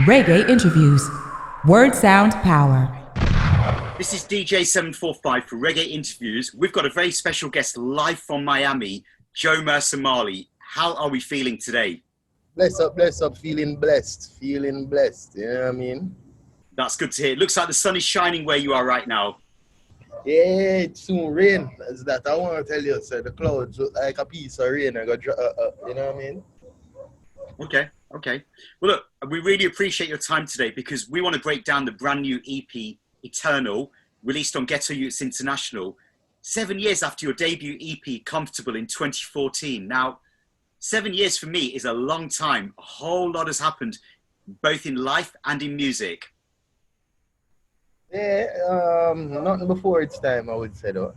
Reggae Interviews. Word Sound Power. This is DJ 745 for Reggae Interviews. We've got a very special guest live from Miami, Jo Mersa Marley. How are we feeling today? Bless up, feeling blessed, you know what I mean? That's good to hear. It looks like the sun is shining where you are right now. Yeah, it soon rain. That's that I want to tell you, sir. The clouds look like a piece of rain. You know what I mean? Okay. Well, look, we really appreciate your time today because we want to break down the brand new EP, Eternal, released on Ghetto Youths International, 7 years after your debut EP, Comfortable, in 2014. Now, 7 years for me is a long time. A whole lot has happened, both in life and in music. Yeah, nothing before its time, I would say, though.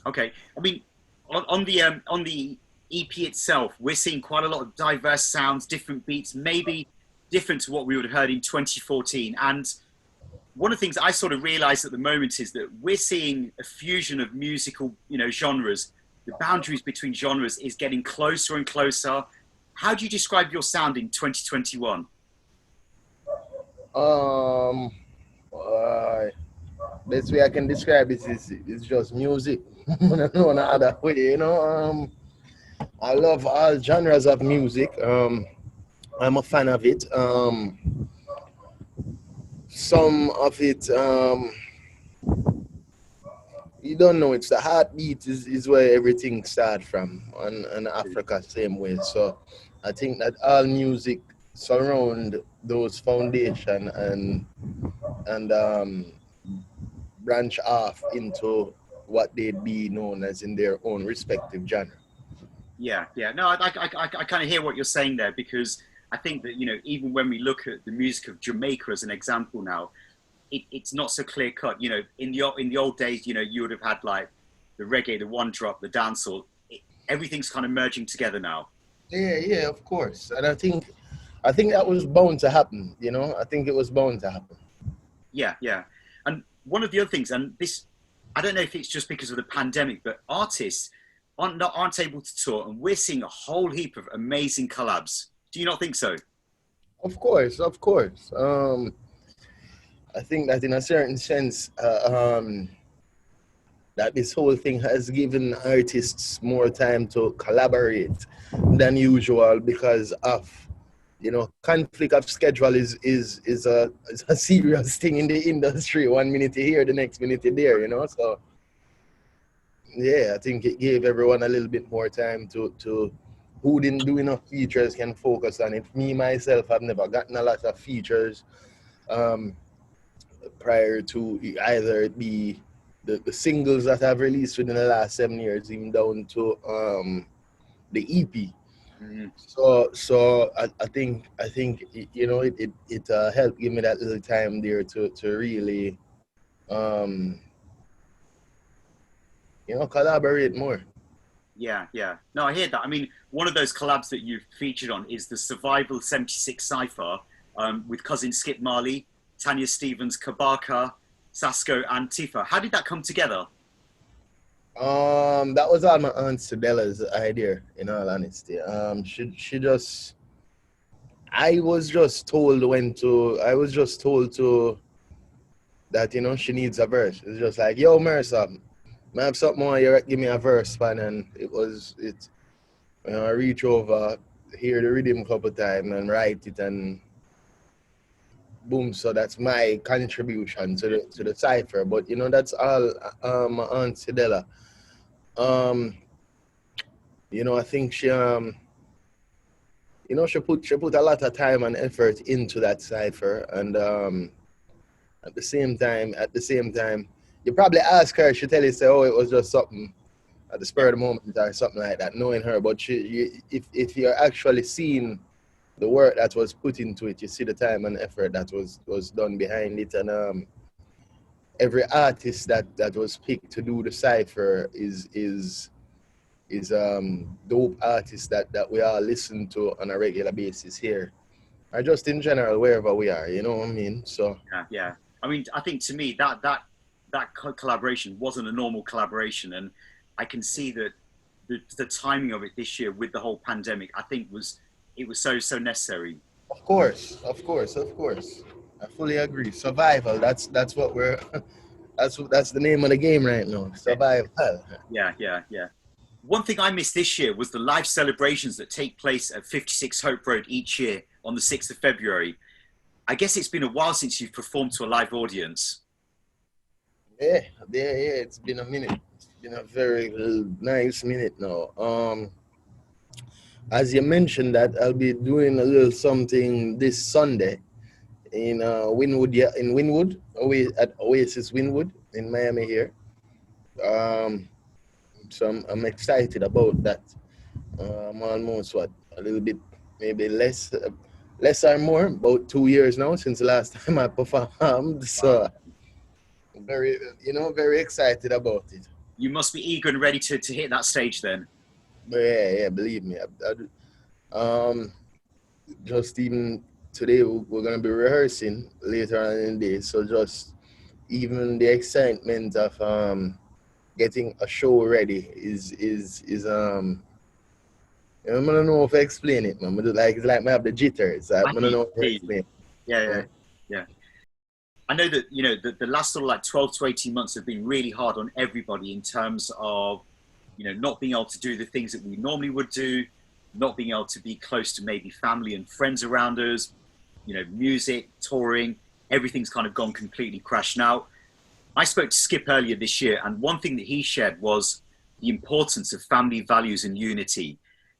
Okay, I mean, on the EP itself, we're seeing quite a lot of diverse sounds, different beats, maybe different to what we would have heard in 2014. And one of the things I sort of realize at the moment is that we're seeing a fusion of musical, genres. The boundaries between genres is getting closer and closer. How do you describe your sound in 2021? Best way I can describe it is just music. No other way, you know. I love all genres of music. I'm a fan of it. Some of it, you don't know. It's the heartbeat is where everything starts from, and Africa same way. So I think that all music surround those foundation and branch off into what they'd be known as in their own respective genre. Yeah. No, I kind of hear what you're saying there because I think that, even when we look at the music of Jamaica as an example now, it's not so clear cut. In the old days, you would have had like the reggae, the one drop, the dancehall. Everything's kind of merging together now. Yeah, of course. And I think that was bound to happen, I think it was bound to happen. Yeah. And one of the other things, and this, I don't know if it's just because of the pandemic, but artists aren't able to tour, and we're seeing a whole heap of amazing collabs. Do you not think so? Of course. I think that in a certain sense, that this whole thing has given artists more time to collaborate than usual because of conflict of schedule is a serious thing in the industry. 1 minute here, the next minute there, so yeah, I think it gave everyone a little bit more time to who didn't do enough features can focus on it. Me myself, I've never gotten a lot of features prior to either it be the singles that I've released within the last 7 years, even down to the EP. Mm-hmm. So I think it helped give me that little time there to really collaborate more. Yeah. No, I hear that. I mean, one of those collabs that you've featured on is the Survival 76 Cypher with cousin Skip Marley, Tanya Stevens, Kabaka, Sasko, and Tifa. How did that come together? That was all my aunt Sibella's idea, in all honesty. She just, I was just told to that, she needs a verse. It's just like, yo, Mersa, I have something more, you give me a verse, man. And I reach over, hear the rhythm a couple times and write it, and boom. So that's my contribution to the cipher. But that's all my aunt Sidella. I think she she put a lot of time and effort into that cipher, and at the same time, you probably ask her, she tell you, say, oh, it was just something at the spur of the moment or something like that, knowing her. But if you're actually seeing the work that was put into it, you see the time and effort that was done behind it. And every artist that was picked to do the cipher is dope artists that we all listen to on a regular basis here, or just in general wherever we are, you know what I mean? So Yeah. I mean, I think to me that collaboration wasn't a normal collaboration, and I can see that the timing of it this year with the whole pandemic, I think it was so necessary. Of course, of course, of course. I fully agree. Survival. That's what we're. That's the name of the game right now. Survival. Yeah, yeah, yeah. One thing I missed this year was the live celebrations that take place at 56 Hope Road each year on the 6th of February. I guess it's been a while since you've performed to a live audience. Yeah, yeah, yeah. It's been a minute. It's been a very nice minute now. As you mentioned that I'll be doing a little something this Sunday in Winwood, yeah, in Winwood, at Oasis Winwood in Miami here. Um, so I'm excited about that. Almost what a little bit, maybe less or more, about 2 years now since the last time I performed. So Wow. very, very excited about it. You must be eager and ready to hit that stage then. But yeah, believe me. Um, just even today we're gonna be rehearsing later on in the day. So just even the excitement of getting a show ready is. I don't know if I explain it, man. But it's like I have the jitters. I I don't hear know if I you. explain. Yeah, Uh, yeah, yeah. I know that, the last sort of like 12 to 18 months have been really hard on everybody in terms of, not being able to do the things that we normally would do, not being able to be close to maybe family and friends around us, music, touring, everything's kind of gone completely crashed. Now, I spoke to Skip earlier this year, and one thing that he shared was the importance of family values and unity.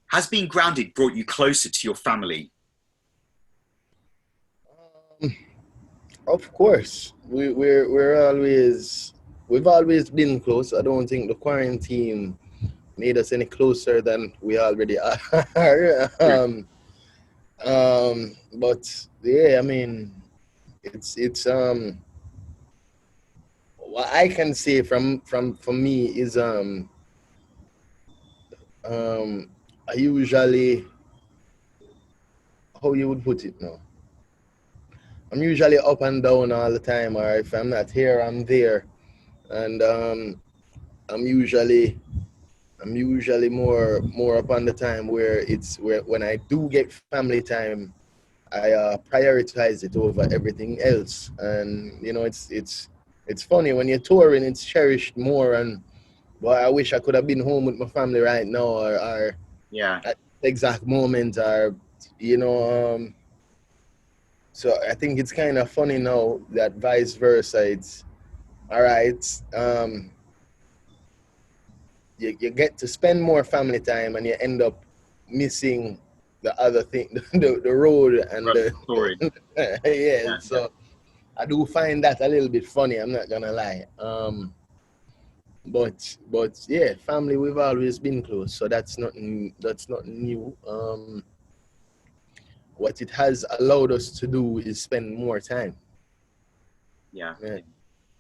Has being grounded brought you closer to your family? um, of course, we've always been close. I don't think the quarantine made us any closer than we already are. But yeah, I mean, it's what I can say from me is um I usually, how you would put it now. I'm usually up and down all the time, or if I'm not here, I'm there, and I'm usually I'm usually more upon the time where it's where when I do get family time, I prioritize it over everything else. And it's funny when you're touring, it's cherished more. And boy, I wish I could have been home with my family right now, or Yeah. at the exact moment, or you know. So I think it's kind of funny now that vice versa. It's all right. You get to spend more family time, and you end up missing the other thing, the road and Brother story. yeah. Yeah, yeah. So I do find that a little bit funny. I'm not gonna lie. But yeah, family, we've always been close, so that's nothing. That's not new. What it has allowed us to do is spend more time. Yeah, Yeah. yeah.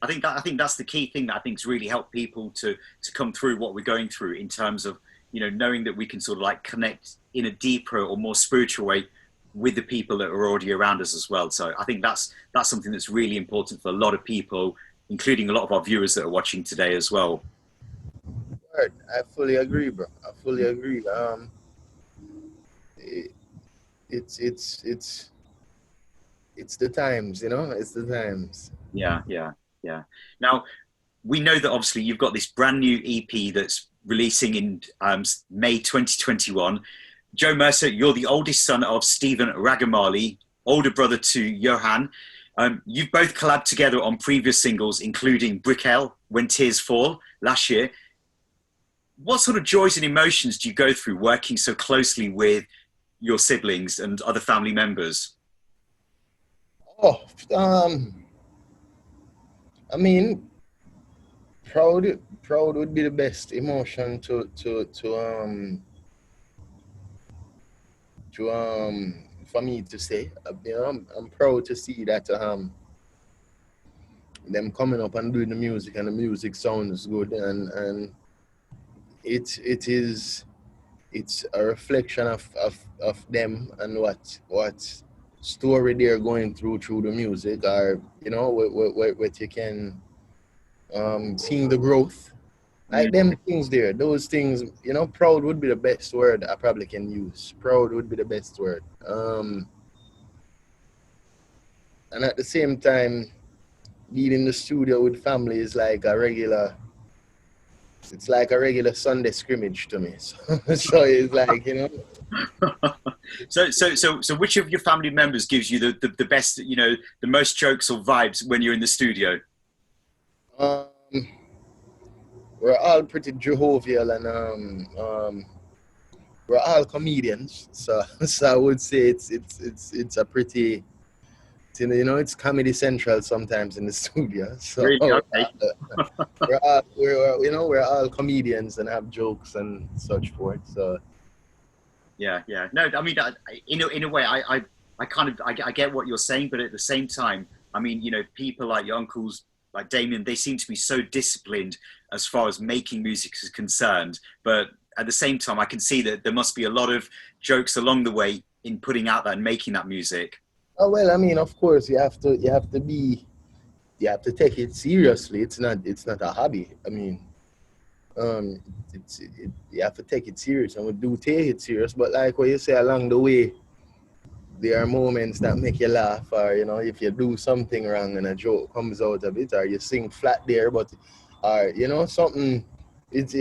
I think that's the key thing that I think's really helped people to come through what we're going through in terms of knowing that we can sort of like connect in a deeper or more spiritual way with the people that are already around us as well. So I think that's something that's really important for a lot of people, including a lot of our viewers that are watching today as well. Word. I fully agree, bro. I fully agree. It, it's it's the times, It's the times. Yeah, yeah, yeah. Now we know that obviously you've got this brand new EP that's releasing in May 2021. Jo Mersa, you're the oldest son of Stephen Marley, older brother to Johan. You've both collabed together on previous singles, including Brickell, When Tears Fall, last year. What sort of joys and emotions do you go through working so closely with your siblings and other family members? Oh, I mean, proud would be the best emotion to for me to say. I'm proud to see that them coming up and doing the music, and the music sounds good, and it is it's a reflection of them and what story they're going through the music, or what you can seeing the growth, like them things there, those things. Proud would be the best word I probably can use. Proud would be the best word. and at the same time, being in the studio with family is like a regular. It's like a regular Sunday scrimmage to me. So it's like, you know. So which of your family members gives you the best, you know, the most jokes or vibes when you're in the studio? Um, we're all pretty jovial and we're all comedians. So so I would say it's a pretty, you know, it's comedy central sometimes in the studio. So Really? Okay. we're all comedians and have jokes and such forth. So Yeah, yeah. No, I mean, in a way, I kind of I get what you're saying, but at the same time, I mean, you know, people like your uncles, like Damien, they seem to be so disciplined as far as making music is concerned. But at the same time, I can see that there must be a lot of jokes along the way in putting out that and making that music. oh well, I mean, of course you have to take it seriously. It's not a hobby. I mean, um, you have to take it serious, and we do take it serious. But like what you say, along the way, there are moments that make you laugh, or you know, if you do something wrong and a joke comes out of it, or you sing flat there, but or you know something, it's.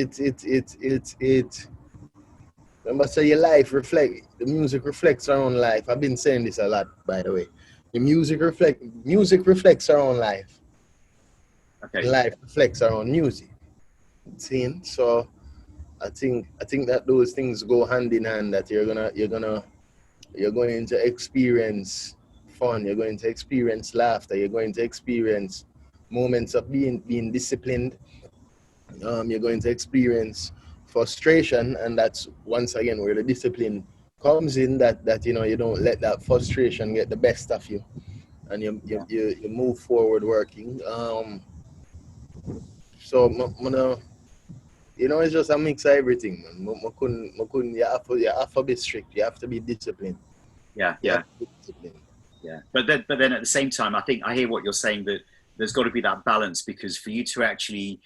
Remember, say your life the music reflects our own life. I've been saying this a lot, by the way. The music reflects our own life. Okay. Life reflects our own music. See? So I think that those things go hand in hand. That you're going to experience fun. You're going to experience laughter. You're going to experience moments of being disciplined. You're going to experience frustration, and that's once again where the discipline comes in. That you know you don't let that frustration get the best of you, and you move forward working. So you know, it's just a mix of everything, man. You have to be strict. You have to be disciplined. Yeah, You yeah, have to be disciplined. yeah. But then at the same time, I think I hear what you're saying, that there's got to be that balance, because for you to actually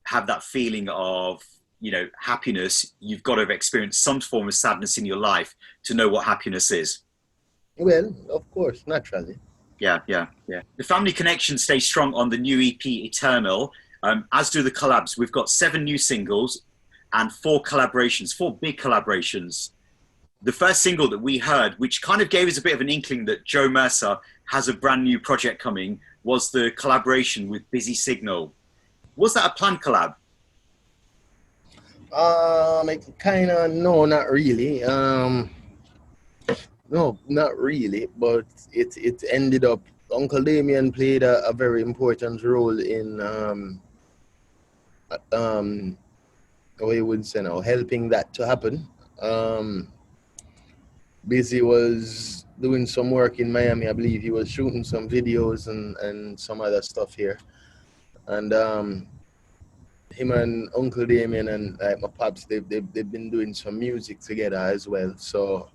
have that feeling of, you know, happiness, you've got to have experienced some form of sadness in your life to know what happiness is. Well, of course, naturally. Yeah, yeah, yeah. The family connection stays strong on the new EP Eternal, as do the collabs. We've got 7 new singles and 4 collaborations, 4 big collaborations. The first single that we heard, which kind of gave us a bit of an inkling that Jo Mersa has a brand new project coming, was the collaboration with Busty Signal. Was that a planned collab? Kind of no, not really. No, not really. But it ended up. Uncle Damien played a very important role in what you would say now, helping that to happen. Um, Busy was doing some work in Miami. I believe he was shooting some videos and some other stuff here. And him and Uncle Damien and like my pops, they've been doing some music together as well. So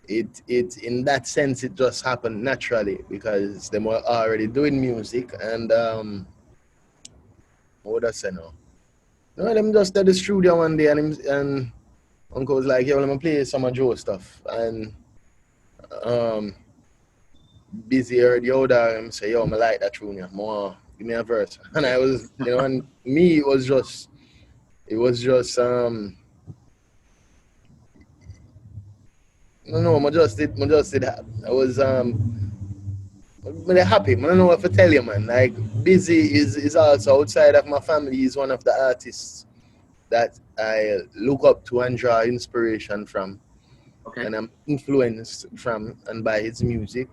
it in that sense it just happened naturally because they were already doing music and what would I say now? No, them just at the studio one day and Uncle was like, yo, let me play some of Joe stuff. And um Busy heard the older him say, yo, I like that tune, yeah. More give me a verse. And I was, you know, and me it was just no, I just did that. I was really happy. I don't know what to tell you, man. Like Busy is also outside of my family. He's one of the artists that I look up to and draw inspiration from, Okay. and I'm influenced from and by his music.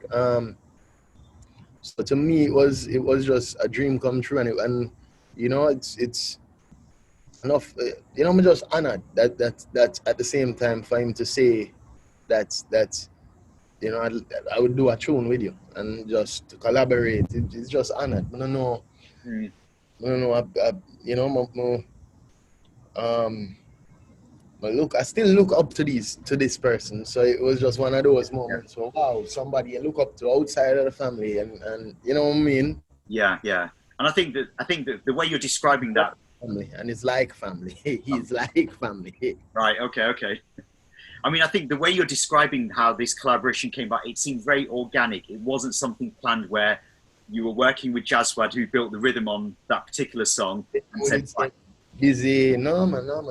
So to me, it was just a dream come true, and you know, it's enough. You know, I'm just honored that at the same time for him to say that you know, I would do a tune with you and just to collaborate. It's just honored. I don't know. Mm. I don't know. You know, um, I still look up to this person. So it was just one of those Yeah, moments. So wow, somebody you look up to outside of the family, and you know what I mean. yeah, yeah. And I think that the way you're describing that, Family, and it's like family. He's like family. right? Okay, okay. I mean, I think the way you're describing how this collaboration came about, it seemed very organic. It wasn't something planned where you were working with Jazzwad, who built the rhythm on that particular song, and said, It's busy. No man. No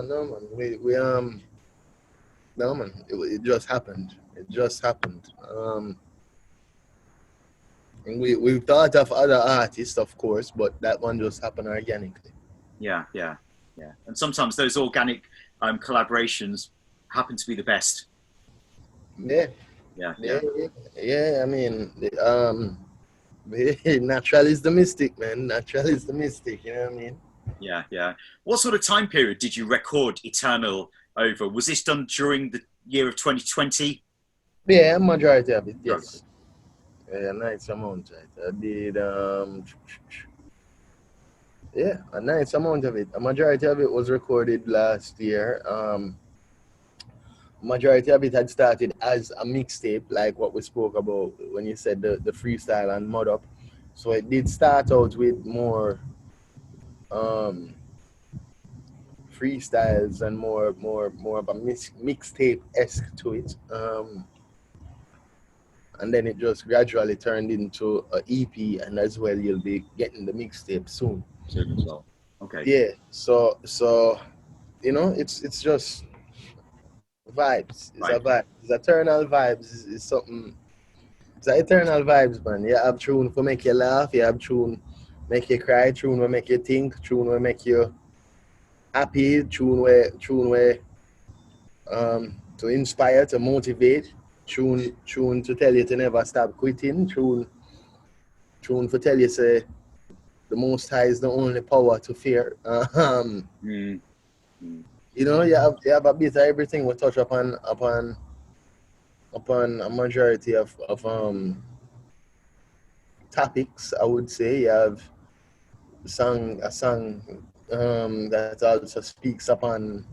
man. It just happened. It just happened. And we've thought of other artists, of course, but that one just happened organically. yeah. And sometimes those organic collaborations happen to be the best. Yeah. I mean, natural is the mystic, man. Natural is the mystic. You know what I mean? Yeah. What sort of time period did you record Eternal over? Was this done during the year of 2020? Yeah, majority of it, yes. Yeah, a nice amount. Right? I did, a nice amount of it. A majority of it was recorded last year. Majority of it had started as a mixtape, like what we spoke about when you said the freestyle and mud up. So it did start out with more freestyles and more of a mixtape-esque to it. And then it just gradually turned into an EP, and as well you'll be getting the mixtape soon. Soon as well. Okay. Yeah. So you know, it's just vibes. It's Right. a vibe. It's eternal vibes. It's something. It's an eternal vibes, man. You have tune for make you laugh. You have tune make you cry. Tune will make you think. Tune will make you happy. Tune where to inspire, to motivate. Tune to tell you to never stop quitting. Tune to tell you say the Most High is the only power to fear. You know, you have a bit of everything. We touch upon a majority of topics. I would say you have a song that also speaks upon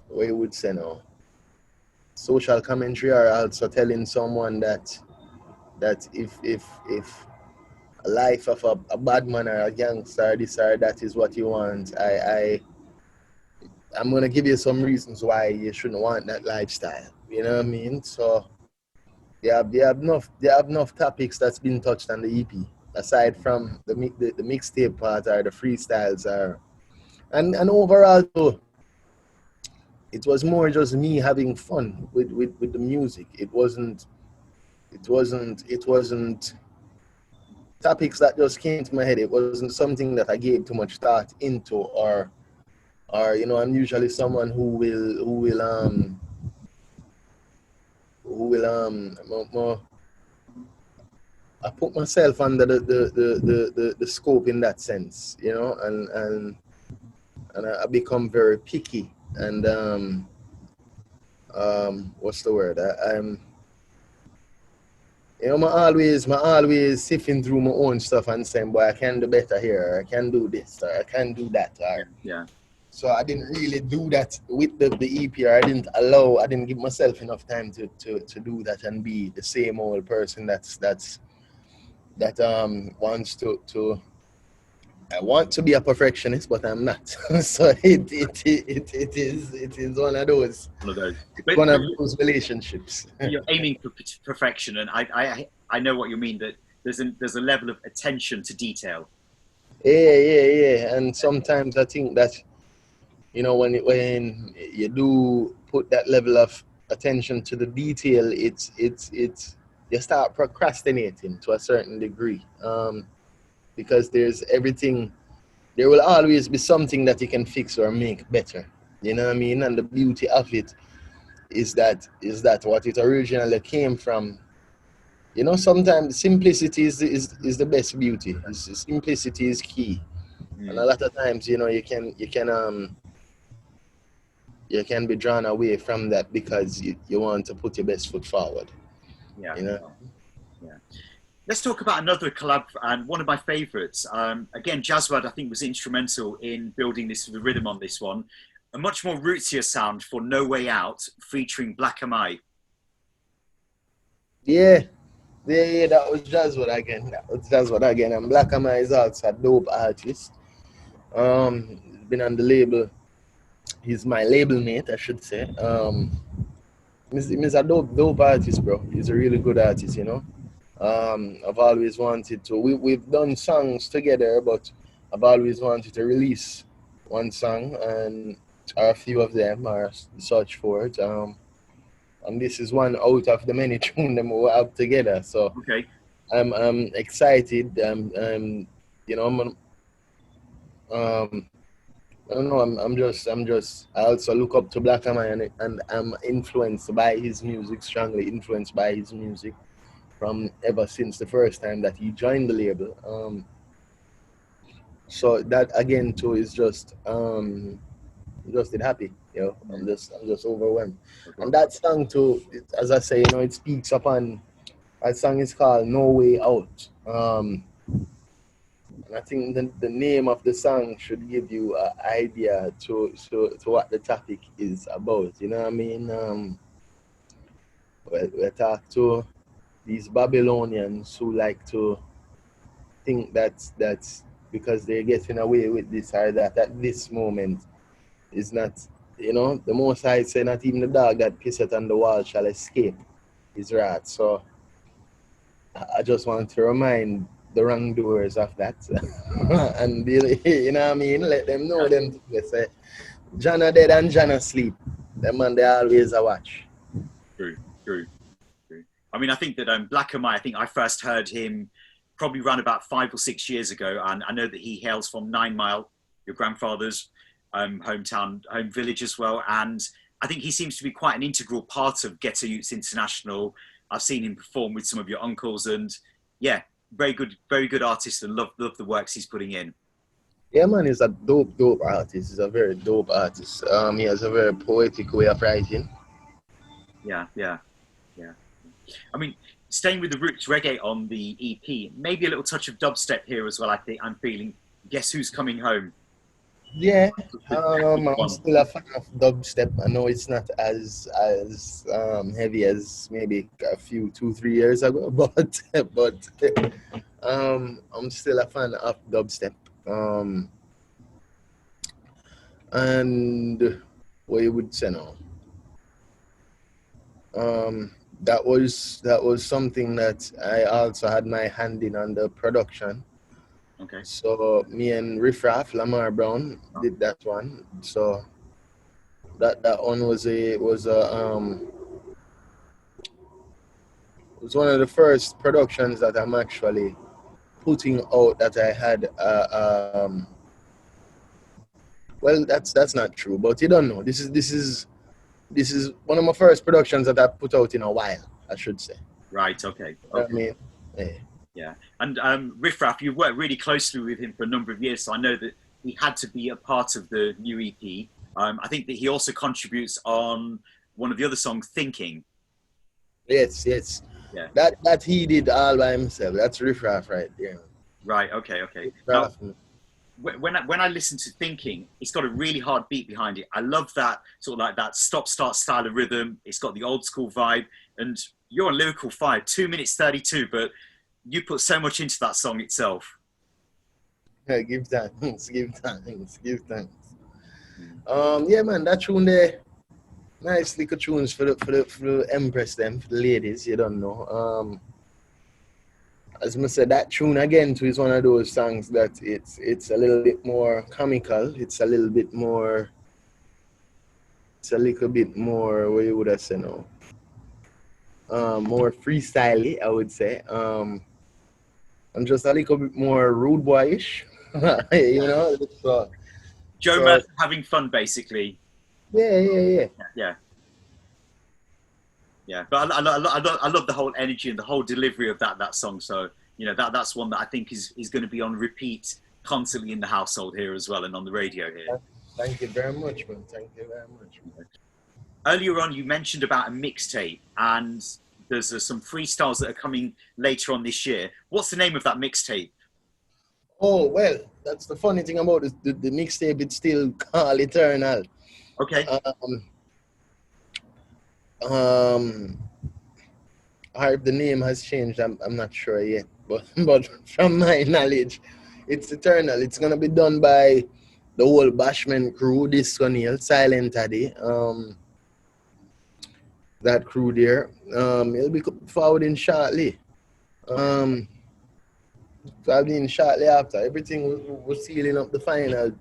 what you would say now, social commentary, or also telling someone that if a life of a bad man or a gangster, this or that is what you want, I'm gonna give you some reasons why you shouldn't want that lifestyle. You know what I mean? So they have enough topics that's been touched on the EP, aside from the mixtape part or the freestyles and overall too. It was more just me having fun with the music. It wasn't topics that just came to my head. It wasn't something that I gave too much thought into, or you know, I'm usually someone who will I put myself under the scope in that sense, you know, and I become very picky and what's the word? I'm you know, I always sifting through my own stuff and saying, boy, I can do better here, or I can do this, or I can do that, or Yeah. So I didn't really do that with the EP, or I didn't give myself enough time to do that and be the same old person that wants to I want to be a perfectionist, but I'm not. So it is one of those. One of those relationships. You're aiming for perfection, and I know what you mean. That there's a level of attention to detail. Yeah. And sometimes I think that, you know, when you do put that level of attention to the detail, it's you start procrastinating to a certain degree. Because there will always be something that you can fix or make better. You know what I mean? And the beauty of it is that what it originally came from. You know, sometimes simplicity is the best beauty. Simplicity is key. And a lot of times, you know, you can be drawn away from that because you want to put your best foot forward. Yeah. You know? Yeah. Let's talk about another collab, and one of my favourites. Again, Jazzwad, I think, was instrumental in building the rhythm on this one. A much more rootsier sound for No Way Out, featuring Black Amai. Yeah, that was Jazzwad again. And Black Amai is also a dope artist. Been on the label he's my label mate, I should say. He's a dope artist, bro. He's a really good artist, you know. I've always wanted to. We've done songs together, but I've always wanted to release one song, and or a few of them, or such for it. And this is one out of the many tunes that we have together. So Okay. I'm excited. You know, I don't know. I'm just. I also look up to Black Amaya, and I'm influenced by his music, strongly influenced by his music, from ever since the first time that he joined the label. So that again too is just it happy. You know, I'm just overwhelmed. And that song too, as I say, you know, it speaks upon. That song is called "No Way Out." And I think the name of the song should give you an idea to what the topic is about. You know what I mean? We talk to these Babylonians who like to think that's because they're getting away with this or that at this moment is not, you know, the Most High say not even the dog that pisseth on the wall shall escape his wrath. So I just want to remind the wrongdoers of that and you know what I mean, let them know them they say John are dead and John asleep. Them man they always a watch. True. I mean, I think that Black and I think I first heard him probably around about 5 or 6 years ago, and I know that he hails from 9 Mile, your grandfather's hometown, home village as well. And I think he seems to be quite an integral part of Ghetto Youths International. I've seen him perform with some of your uncles, and yeah, very good artist, and love the works he's putting in. Yeah, man, he's a dope artist. He's a very dope artist. He has a very poetic way of writing. Yeah. I mean, staying with the roots reggae on the EP, maybe a little touch of dubstep here as well. I think I'm feeling. Guess Who's Coming Home? Yeah, I'm still a fan of dubstep. I know it's not as heavy as maybe a few 2-3 years ago, but I'm still a fan of dubstep. And what you would say now? That was something that I also had my hand in on the production. Okay. So me and Riff Raff, Lamar Brown did that one. So that one was one of the first productions that I'm actually putting out that I had. Well, that's not true, but you don't know. This is one of my first productions that I put out in a while, I should say. Right. Okay. You know what I mean, yeah. And Riff Raff, you've worked really closely with him for a number of years, so I know that he had to be a part of the new EP. I think that he also contributes on one of the other songs, Thinking. Yes. Yeah. That he did all by himself. That's Riff Raff right there. Right. Okay. Now, when I listen to Thinking, it's got a really hard beat behind it. I love that sort of like that stop-start style of rhythm. It's got the old school vibe, and you're on lyrical fire, 2 minutes 32, but you put so much into that song itself. Yeah, give thanks. Yeah, man, that tune there, nice little tunes for the Empress them, for the ladies, you don't know. As I said, that tune again too is one of those songs that it's a little bit more comical. It's a little bit more. What you would have said now. More freestyly, I would say. And just a little bit more rude boyish, you know. So, Jo Mersa having fun, basically. Yeah. But I love the whole energy and the whole delivery of that song. So you know that's one that I think is going to be on repeat constantly in the household here as well, and on the radio here. Thank you very much, man. Thank you very much. Earlier on, you mentioned about a mixtape, and there's some freestyles that are coming later on this year. What's the name of that mixtape? Oh, well, that's the funny thing about the mixtape. It's still called Eternal. Okay. If the name has changed, I'm not sure yet. But from my knowledge, it's Eternal. It's gonna be done by the whole Bashman crew, this one here, Silent Taddy, that crew there. It'll be forwarding shortly. Probably shortly after. Everything we're sealing up the final.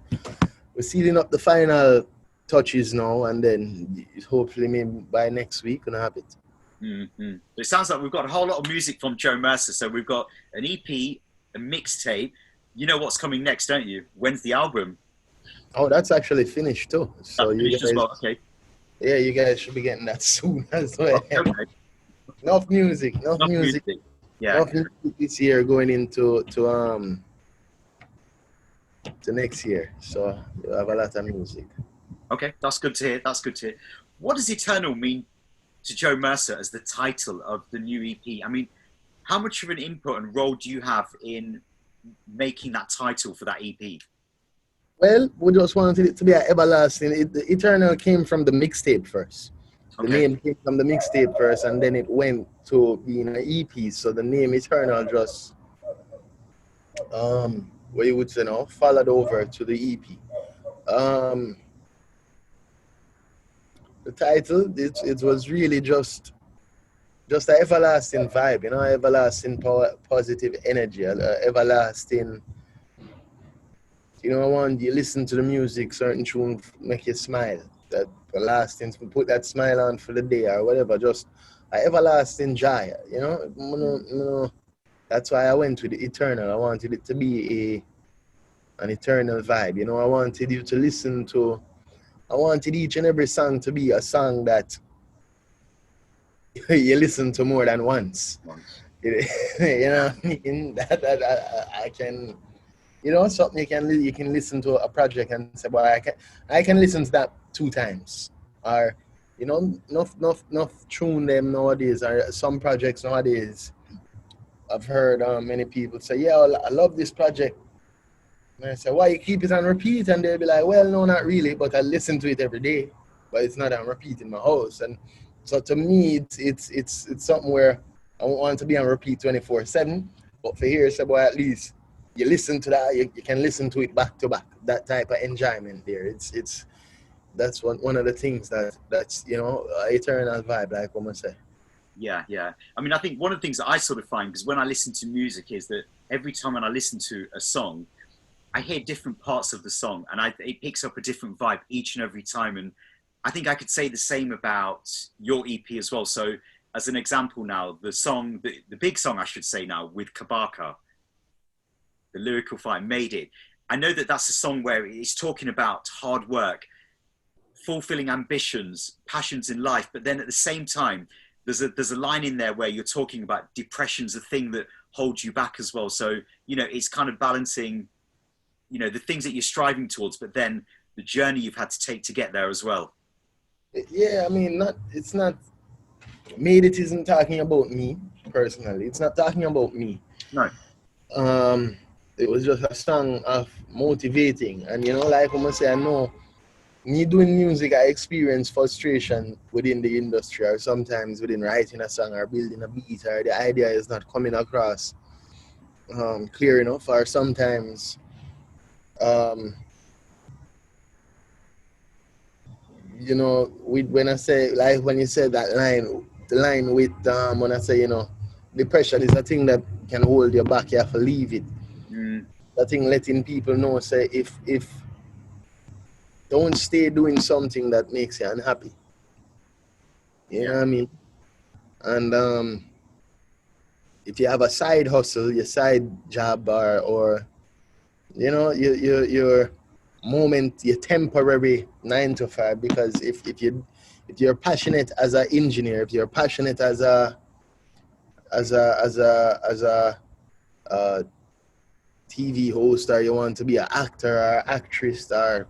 We're sealing up the final touches now, and then hopefully maybe by next week gonna have it. Mm-hmm. It sounds like we've got a whole lot of music from Jo Mersa. So we've got an EP, a mixtape. You know what's coming next, don't you? When's the album? Oh, that's actually finished too. So That's you finished guys, as well. Okay. yeah, you guys should be getting that soon as well. Okay. Enough music, Enough music. Yeah. enough music this year going into to next year. So you have a lot of music. Okay, that's good to hear. That's good to hear. What does Eternal mean to Jo Mersa as the title of the new EP? I mean, how much of an input and role do you have in making that title for that EP? Well, we just wanted it to be an everlasting. The Eternal came from the mixtape first. The Okay. name came from the mixtape first, and then it went to being an EP. So the name Eternal just, what you would say now, followed over to the EP. The title, it was really just an everlasting vibe, you know, everlasting positive energy, everlasting. You know, when you listen to the music, certain tune make you smile. That lasting, put that smile on for the day or whatever. Just an everlasting joy. You know, that's why I went with the Eternal. I wanted it to be an eternal vibe. You know, I wanted you to listen to. I wanted each and every song to be a song that you listen to more than once. You know what I mean? That I can. You know, something you can listen to a project and say, "Well, I can listen to that 2 times." Or, you know, enough tune them nowadays. Or some projects nowadays, I've heard many people say, "Yeah, I love this project." And I say, "Why you keep it on repeat?" And they'll be like, "Well, no, not really, but I listen to it every day, but it's not on repeat in my house." And so to me, it's something where I don't want to be on repeat 24/7, but for here, so boy, at least you listen to that, you can listen to it back to back. That type of enjoyment there. That's one of the things that's you know, eternal vibe, like what I say. Yeah, yeah. I mean, I think one of the things that I sort of find, because when I listen to music, is that every time when I listen to a song, I hear different parts of the song, and it picks up a different vibe each and every time. And I think I could say the same about your EP as well. So, as an example, now the song, the big song, I should say now, with Kabaka, the lyrical fight, Made It. I know that that's a song where it's talking about hard work, fulfilling ambitions, passions in life, but then at the same time, there's a line in there where you're talking about depression's a thing that holds you back as well. So, you know, it's kind of balancing, you know, the things that you're striving towards, but then the journey you've had to take to get there as well. Yeah, I mean, it's not. Made It isn't talking about me personally. It's not talking about me. No. It was just a song of motivating, and you know, like I'm say, I know me doing music, I experience frustration within the industry, or sometimes within writing a song or building a beat, or the idea is not coming across clear enough, or sometimes you know, when I say, like when you said that line, the line with when I say, you know, depression is a thing that can hold you back, you have to leave it. That thing letting people know, say, if don't stay doing something that makes you unhappy. You know what I mean? And if you have a side hustle, your side job, or you know, your moment, your temporary 9 to 5, because if you're passionate as an engineer, if you're passionate as a TV host, or you want to be an actor or actress or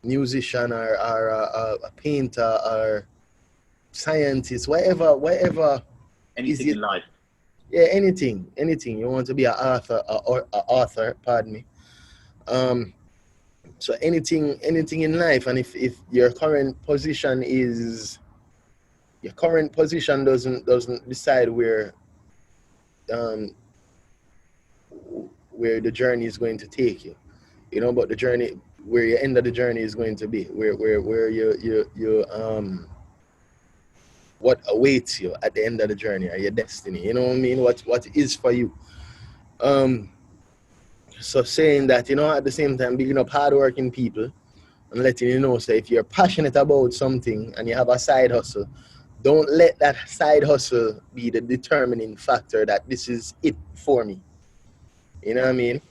musician or a painter or scientist, whatever Anything in life. Yeah, anything you want to be an author, or a author, pardon me. So anything in life, and if your current position doesn't decide where the journey is going to take you, you know, but the journey, where your end of the journey is going to be, where you what awaits you at the end of the journey, or your destiny. You know what I mean? What is for you. So saying that, at the same time, being up hardworking people and letting you know, so if you're passionate about something and you have a side hustle, don't let that side hustle be the determining factor that this is it for me. You know what I mean?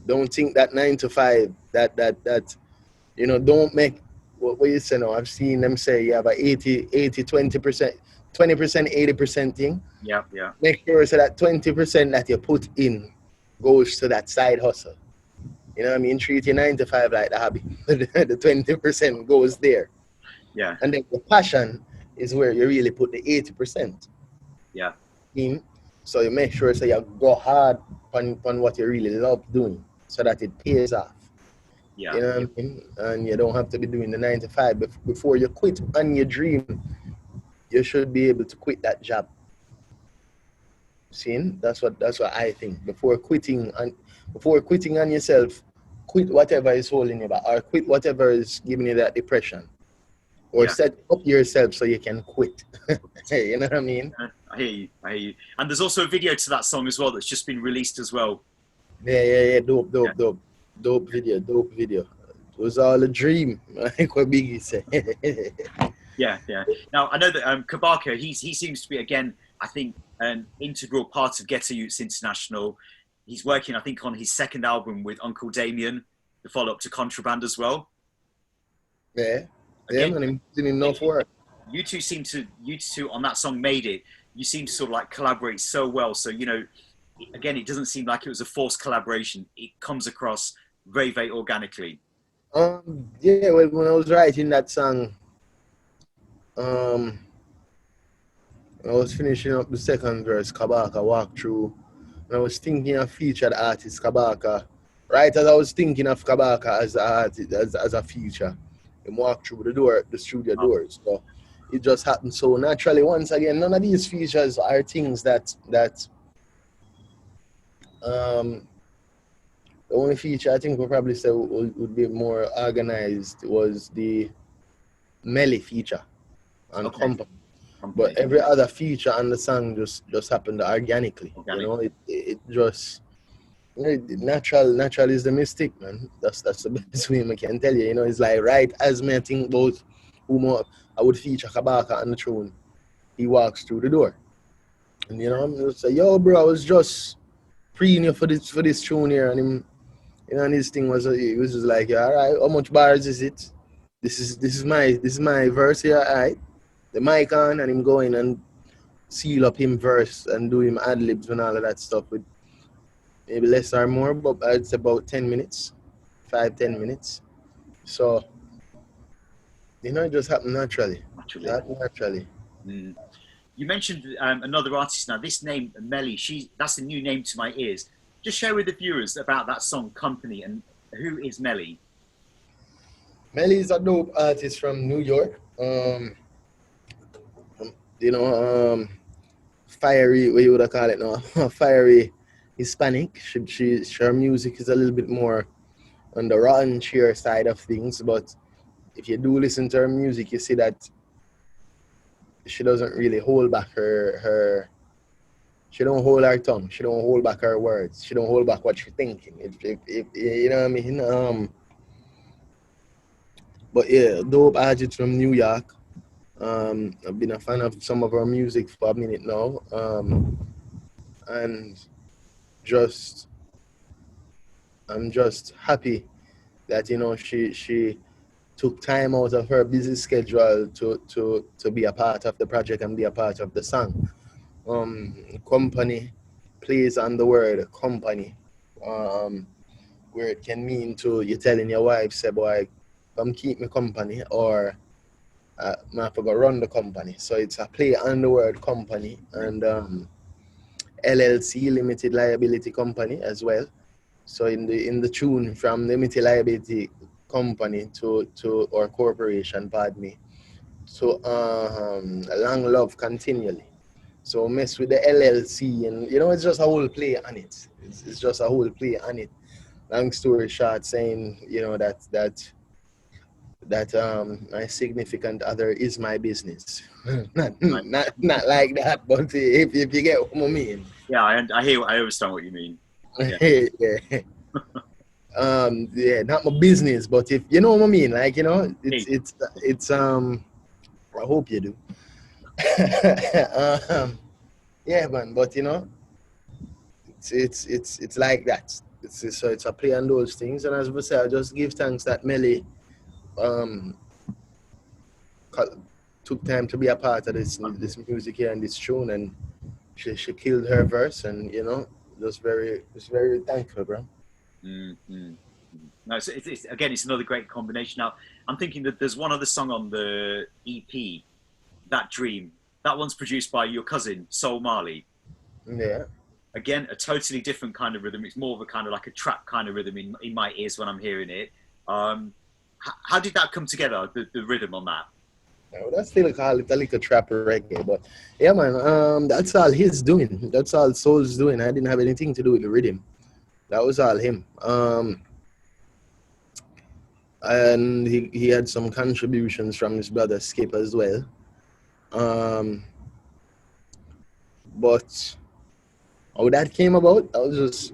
Don't think that 9 to 5, that don't make what you say now. I've seen them say you have a 20%, 80% thing. Yeah. Make sure so that 20% that you put in goes to that side hustle. You know what I mean? Treat your 9 to 5 like the hobby. The 20% goes there. Yeah. And then the passion is where you really put the 80%. Yeah. So you make sure so you go hard on what you really love doing so that it pays off. Yeah. You know what I mean? And you don't have to be doing the 9 to 5. Before you quit on your dream, you should be able to quit that job. See? That's what I think. Before quitting on yourself, quit whatever is holding you back, or quit whatever is giving you that depression. Or set up yourself so you can quit. You know what I mean? I hear you. And there's also a video to that song as well that's just been released as well. Yeah. Dope video. It was all a dream, like what Biggie said. Yeah. Now, I know that Kabaka, he seems to be, again, I think, an integral part of Ghetto Youths International. He's working, I think, on his second album with Uncle Damien, the follow-up to Contraband as well. Yeah. Again, Man, he didn't enough work. You two on that song Made It, you seem to sort of like collaborate so well. So, again, it doesn't seem like it was a forced collaboration. It comes across very, very organically. Yeah, well, when I was writing that song, I was finishing up the second verse, Kabaka walk through, and I was thinking of featured artist Kabaka. Right as I was thinking of Kabaka as an artist, as a feature, and walk through the studio doors. So it just happened so naturally. Once again, none of these features are things that the only feature I think we'll probably say would be more organized was the Melle feature on Company. But every other feature on the song just happened organically. It just natural is the mystic, man. That's the best way I can tell you. It's like right as me think about who I would feature Kabaka on the tune, he walks through the door. And I'm just say, yo bro, I was just preying you for this tune here, and him, and his thing was he was just like, yeah, all right, how much bars is it? This is my verse here, all right. The mic on, and him going and seal up him verse and do him ad libs and all of that stuff with maybe less or more, but it's about 10 minutes, 5-10 minutes. So it just happened naturally. Naturally. Mm. You mentioned another artist now. This name, Melle, that's a new name to my ears. Just share with the viewers about that song, Company, and who is Melle? Melle is a dope artist from New York. Fiery, what you would call it now? Fiery Hispanic. Her music is a little bit more on the rotten cheer side of things, but if you do listen to her music, you see that she doesn't really hold back her she don't hold her tongue, she don't hold back her words, she don't hold back what she's thinking. If you know what I mean? But yeah, dope artist from New York. I've been a fan of some of her music for a minute now. And I'm just happy that she took time out of her busy schedule to be a part of the project and be a part of the song. Company plays on the word company, where it can mean to you telling your wife, say, boy, come keep me company, or I forgot run the company. So it's a play on the word company, and LLC, limited liability company, as well. So in the tune, from limited liability company to or corporation, pardon me, to long love continually. So mess with the LLC, and it's just a whole play on it. It's just a whole play on it. long story short, saying, you know, that my significant other is my business. not like that, but if you get what I mean. Yeah, I understand what you mean. Yeah. Yeah. Yeah, not my business, but if you know what I mean, like, you know, it's I hope you do. Yeah, man, but you know, it's like that. So it's a play on those things, and as we say, I just give thanks that Melle um took time to be a part of this music here and this tune, and she killed her verse, and you know, just very thankful, bro. Mm-hmm. No, so it's again, it's another great combination. Now, I'm thinking that there's one other song on the EP, That Dream. That one's produced by your cousin, Soul Marley. Yeah. Again, a totally different kind of rhythm. It's more of a kind of like a trap kind of rhythm in my ears when I'm hearing it. How did that come together, the rhythm on that? No, that's still call it a little trap reggae, but yeah, man. That's all he's doing. That's all Soul's doing. I didn't have anything to do with the rhythm. That was all him. And he had some contributions from his brother Skip as well. But how that came about, I was just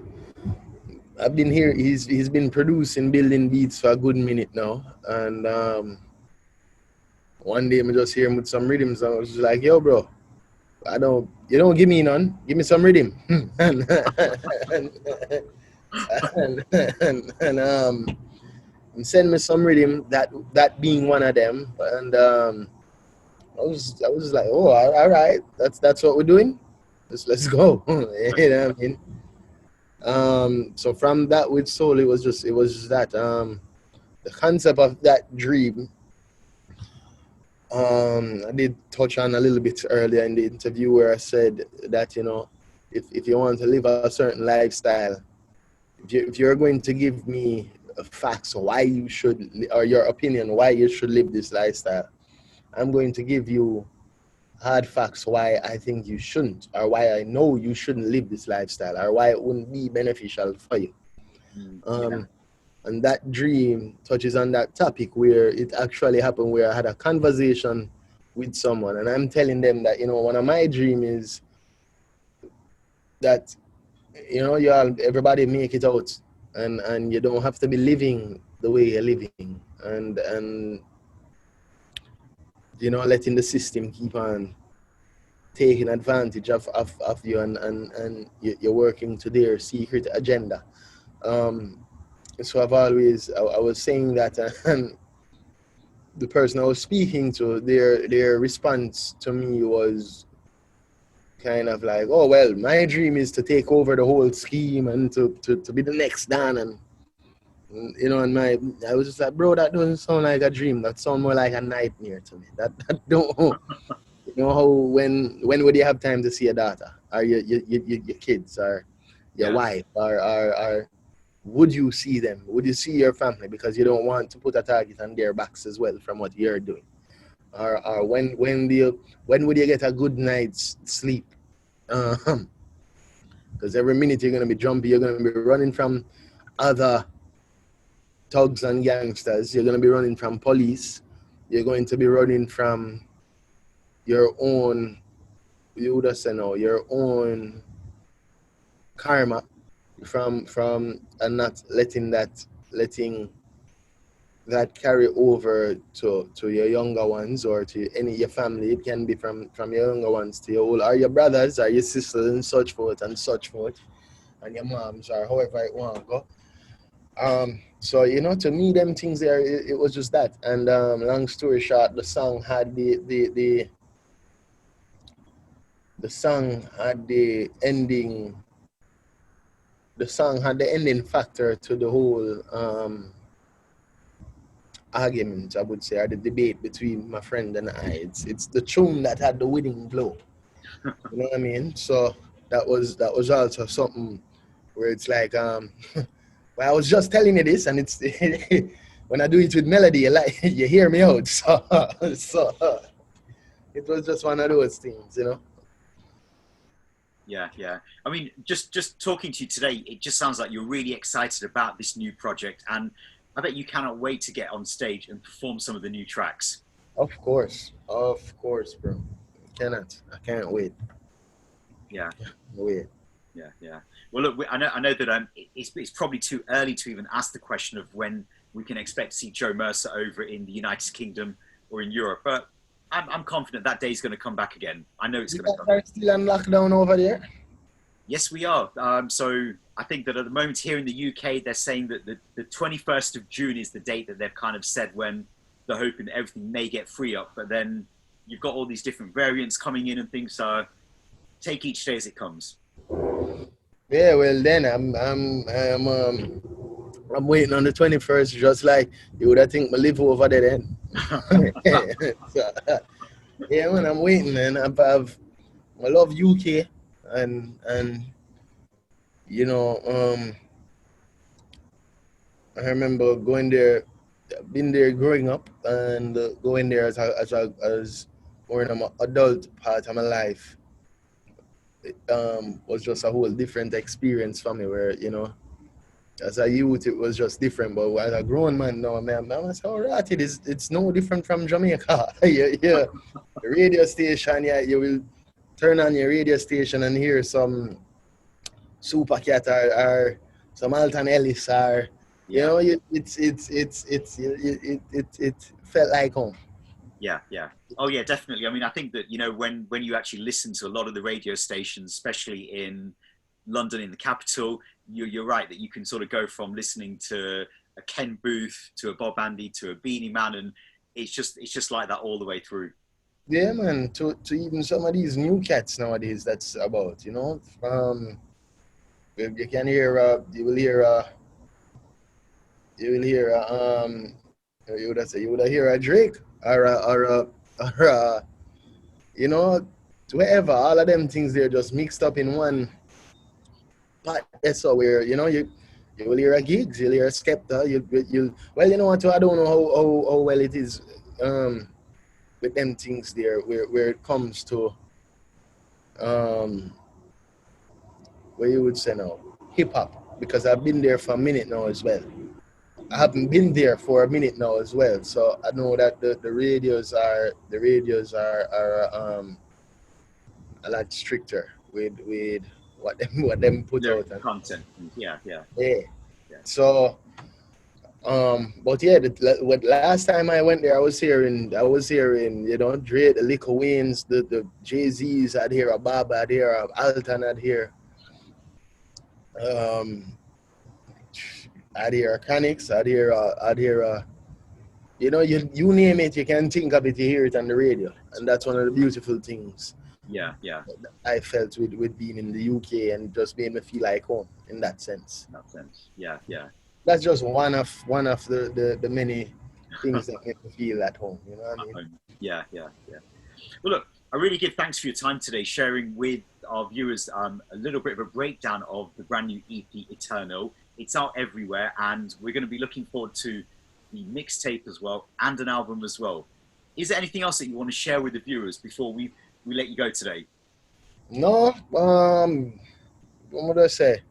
I've been here. He's been producing, building beats for a good minute now, and one day I just hear him with some rhythms, and I was just like, "Yo, bro, you don't give me none. Give me some rhythm." and send me some rhythm. That being one of them, and I was like, "Oh, all right, that's what we're doing. Let's go." You know what I mean? So from that with Soul, it was just that the concept of that dream. I did touch on a little bit earlier in the interview where I said that, you know, if you want to live a certain lifestyle, if you're going to give me facts why you should, or your opinion why you should live this lifestyle, I'm going to give you hard facts why I think you shouldn't, or why I know you shouldn't live this lifestyle, or why it wouldn't be beneficial for you. Yeah. And that dream touches on that topic where it actually happened, where I had a conversation with someone, and I'm telling them that, you know, one of my dream is that, you know, everybody make it out, and you don't have to be living the way you're living, and you know, letting the system keep on taking advantage of you, and you're working to their secret agenda. So I was saying that, and the person I was speaking to, their response to me was kind of like, "Oh well, my dream is to take over the whole scheme and to be the next Dan," and you know, and I was just like, "Bro, that doesn't sound like a dream. That sounds more like a nightmare to me. That don't, you know, how when would you have time to see your daughter, or your kids, or your wife, or would you see them? Would you see your family, because you don't want to put a target on their backs as well from what you're doing? Or when would you get a good night's sleep? Because every minute you're gonna be jumpy, you're gonna be running from other thugs and gangsters. You're gonna be running from police. You're going to be running from your own, you would say no, your own karma, from and not letting that carry over to your younger ones, or to any your family. It can be from your younger ones to your old, or your brothers, or your sisters, and such forth, and your moms, or however it want to go. So, you know, to me, them things there, it was just that. And long story short, the song had the song had the ending. The song had the ending factor to the whole argument, I would say, or the debate between my friend and I. It's the tune that had the winning blow. You know what I mean? So that was also something where it's like, well, I was just telling you this, and it's when I do it with melody, you hear me out. So it was just one of those things, you know. Yeah, yeah. I mean, just talking to you today, it just sounds like you're really excited about this new project, and I bet you cannot wait to get on stage and perform some of the new tracks. Of course, bro. I can't wait. Yeah, Wait. yeah, yeah. Well, look, I know that it's probably too early to even ask the question of when we can expect to see Jo Mersa over in the United Kingdom or in Europe, but I'm confident that day is going to come back again. I know it's You going to guys come. are still on lockdown over there? Yes, we are. So I think that at the moment here in the UK, they're saying that the 21st of June is the date that they've kind of said when they're hoping that everything may get free up. But then you've got all these different variants coming in and things. So take each day as it comes. Yeah, well then I'm waiting on the 21st, just like you would have think I live over there then. So, yeah, man, I'm waiting, man. I love UK, and you know, I remember going there, been there growing up, and going there as more in my adult part of my life. It was just a whole different experience for me, where as a youth it was just different, but as a grown man now, man, I was all right. It's no different from Jamaica. Yeah, the radio station, yeah, you will turn on your radio station and hear some Super Cat or some Alton Ellis, or Yeah. it felt like home. Yeah, yeah. Oh, yeah, definitely. I mean, I think that, when you actually listen to a lot of the radio stations, especially in London, in the capital, you're right that you can sort of go from listening to a Ken Booth to a Bob Andy to a Beanie Man, and it's just like that all the way through. Yeah, man. To even some of these new cats nowadays, that's about, you can hear, you will hear, you would hear a Drake or you know, wherever. All of them things they're just mixed up in one pot. That's so where you will hear a Gigs, you'll hear a Skepta, you well, you know what? I don't know how well it is with them things there where it comes to where you would say now hip hop, because I've been there for a minute now as well. I haven't been there for a minute now as well, so I know that the radios are a lot stricter with what them put Their out and content. Yeah, yeah. yeah. So but yeah, what last time I went there, I was hearing Dre, the Lil Waynes, the Jay-Z's. I'd hear a Bob, I'd hear a Alton, I'd hear Chronics, I'd hear you name it, you can think of it, you hear it on the radio, and that's one of the beautiful things. Yeah, yeah. I felt with being in the UK, and just made me feel like home in that sense. Yeah, yeah. That's just one of the many things that make me feel at home. You know what I mean? Yeah, yeah, yeah. Well, look, I really give thanks for your time today, sharing with our viewers a little bit of a breakdown of the brand new EP Eternal. It's out everywhere, and we're going to be looking forward to the mixtape as well, and an album as well. Is there anything else that you want to share with the viewers before we let you go today? No. What would I say?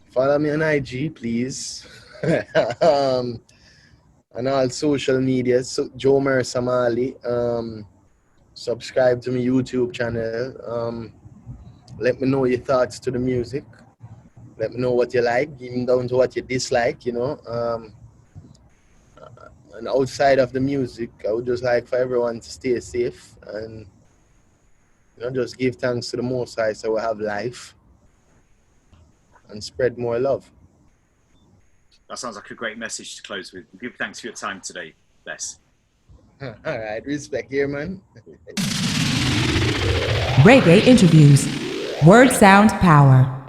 Follow me on IG, please. And all social media, Jo Mersa Marley. Subscribe to my YouTube channel. Let me know your thoughts to the music. Let me know what you like, even down to what you dislike, And outside of the music, I would just like for everyone to stay safe and just give thanks to the Most High so we have life and spread more love. That sounds like a great message to close with. Give thanks for your time today. Bless. All right, respect here, man. Reggae Interviews. Word Sound Power.